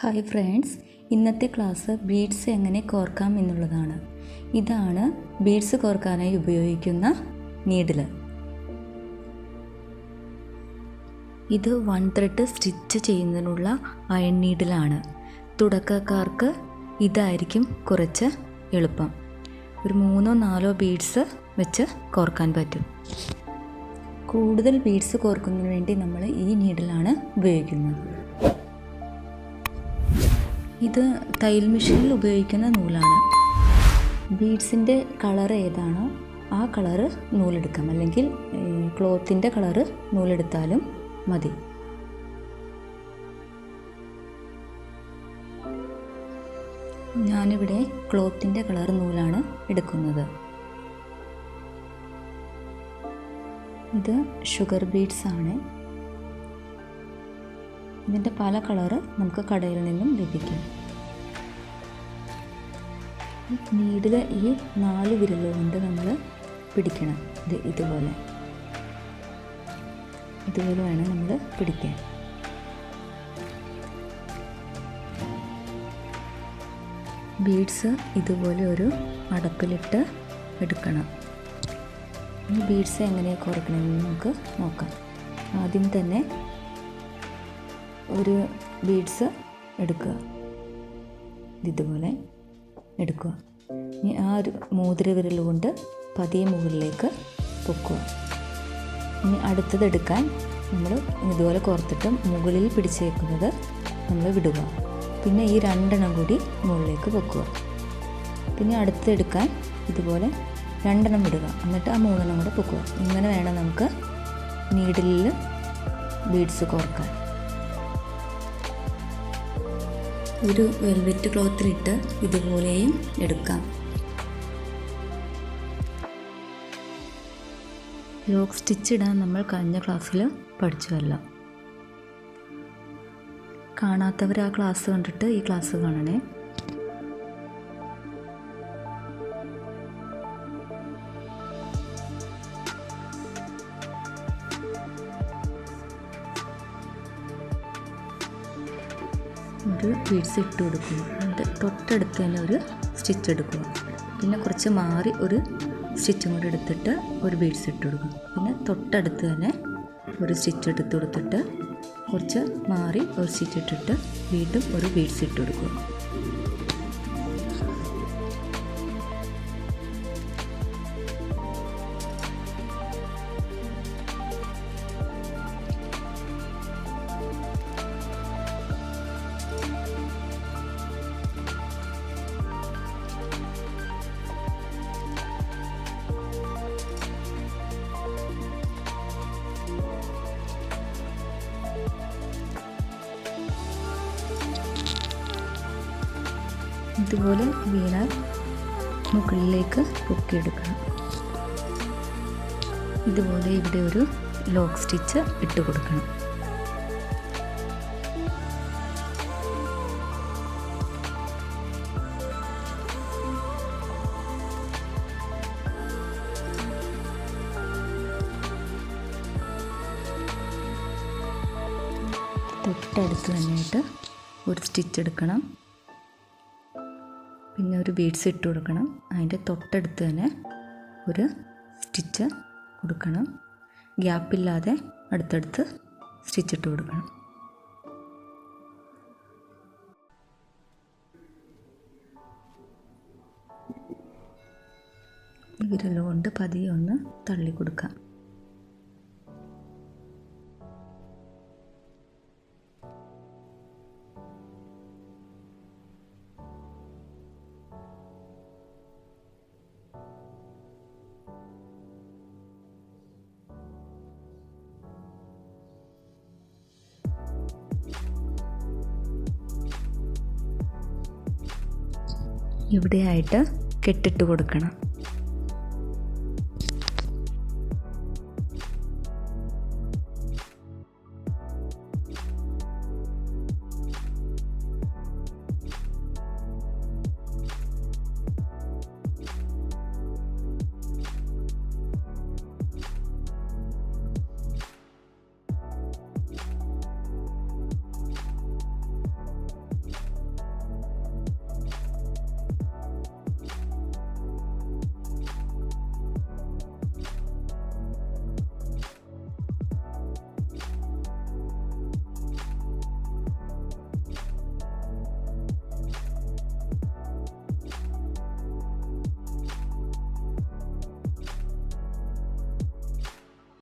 Hi friends, ഇന്നത്തെ class beads എങ്ങനെ കോർക്കാം എന്നുള്ളതാണ്. ഇതാണ് ബീഡ്സ് കോർക്കാനായി ഉപയോഗിക്കുന്ന നീഡിൽ. ഇത് 1 ത്രെഡ് സ്റ്റിച്ച് ചെയ്യുന്നതിനുള്ള അയൺ നീഡിലാണ്. തുടക്കക്കാർക്ക് ഇതായിരിക്കും കുറച്ച് എളുപ്പം. ഒരു 3-4 ബീഡ്സ് വെച്ച് കോർക്കാൻ പറ്റും. കൂടുതൽ ബീഡ്സ് കോർക്കുന്നതിന് വേണ്ടി നമ്മൾ ഈ നീഡിലാണ് ഉപയോഗിക്കുന്നത്. ഇത് തയ്യൽ മെഷീനിൽ ഉപയോഗിക്കുന്ന നൂലാണ്. ബീഡ്സിൻ്റെ കളർ ഏതാണോ ആ കളറ് നൂലെടുക്കാം, അല്ലെങ്കിൽ ക്ലോത്തിൻ്റെ കളറ് നൂലെടുത്താലും മതി. ഞാനിവിടെ ക്ലോത്തിൻ്റെ കളർ നൂലാണ് എടുക്കുന്നത്. ഇത് ഷുഗർ ബീഡ്സ് ആണ്. ഇതിൻ്റെ പല കളറ് നമുക്ക് കടയിൽ നിന്നും ലഭിക്കും. നീഡിൽ ഈ 4 വിരൽ കൊണ്ട് നമ്മൾ പിടിക്കണം. ഇതുപോലെ വേണം നമ്മൾ പിടിക്കാൻ. ബീഡ്സ് ഇതുപോലെ ഒരു അടപ്പിലിട്ട് എടുക്കണം. ഈ ബീഡ്സ് എങ്ങനെ കോർക്കണമെന്ന് നമുക്ക് നോക്കാം. ആദ്യം തന്നെ ഒരു ബീഡ്സ് എടുക്കുക, ഇതുപോലെ എടുക്കുക. ഇനി ആ ഒരു മോതിര വിരൽ കൊണ്ട് പതിയെ മുകളിലേക്ക് പൊക്കുക. ഇനി അടുത്തത് എടുക്കാൻ നമ്മൾ ഇതുപോലെ കോർത്തിട്ട് മുകളിൽ പിടിച്ച് വയ്ക്കുന്നത് നമ്മൾ വിടുക. പിന്നെ ഈ 2 എണ്ണം കൂടി മുകളിലേക്ക് പൊക്കുക. പിന്നെ അടുത്തത് എടുക്കാൻ ഇതുപോലെ 2 എണ്ണം വിടുക, എന്നിട്ട് ആ 3 എണ്ണം കൂടെ പൊക്കുക. ഇങ്ങനെ വേണം നമുക്ക് നീഡിലിൽ ബീഡ്സ് കോർക്കാൻ. ഒരു വെൽവെറ്റ് ക്ലോത്തിലിട്ട് ഇതുപോലെയും എടുക്കാം. ലോക്ക് സ്റ്റിച്ച് ഇടാൻ നമ്മൾ കഴിഞ്ഞ ക്ലാസ്സിൽ പഠിച്ചുവല്ലോ. കാണാത്തവർ ആ ക്ലാസ് കണ്ടിട്ട് ഈ ക്ലാസ് കാണണേ. ഒരു ബീഡ്സ് ഇട്ട് കൊടുക്കുക, എന്നിട്ട് തൊട്ടടുത്ത് തന്നെ ഒരു സ്റ്റിച്ച് എടുക്കുക. പിന്നെ കുറച്ച് മാറി ഒരു സ്റ്റിച്ചും കൂടി എടുത്തിട്ട് ഒരു ബീഡ്സ് ഇട്ട് കൊടുക്കും. പിന്നെ തൊട്ടടുത്ത് തന്നെ ഒരു സ്റ്റിച്ച് എടുത്ത് കൊടുത്തിട്ട് കുറച്ച് മാറി ഒരു സ്റ്റിച്ച് ഇട്ടിട്ട് വീണ്ടും ഒരു ബീഡ്സ് ഇട്ട് കൊടുക്കുക. ഇതുപോലെ വീണാൽ മുകളിലേക്ക് പൊക്കിയെടുക്കണം. ഇതുപോലെ ഇവിടെ ഒരു ലോക്ക് സ്റ്റിച്ച് ഇട്ട് കൊടുക്കണം. തൊട്ടടുത്ത് തന്നെയായിട്ട് ഒരു സ്റ്റിച്ച് എടുക്കണം. പിന്നെ ഒരു ബീഡ്സ് ഇട്ട് കൊടുക്കണം. അതിൻ്റെ തൊട്ടടുത്ത് തന്നെ ഒരു സ്റ്റിച്ച് കൊടുക്കണം. ഗ്യാപ്പില്ലാതെ അടുത്തടുത്ത് സ്റ്റിച്ച് ഇട്ട് കൊടുക്കണം. വിരൽ കൊണ്ട് പതിയെ ഒന്ന് തള്ളി കൊടുക്കാം. ഇവിടെയായിട്ട് കെട്ടിട്ട് കൊടുക്കണം.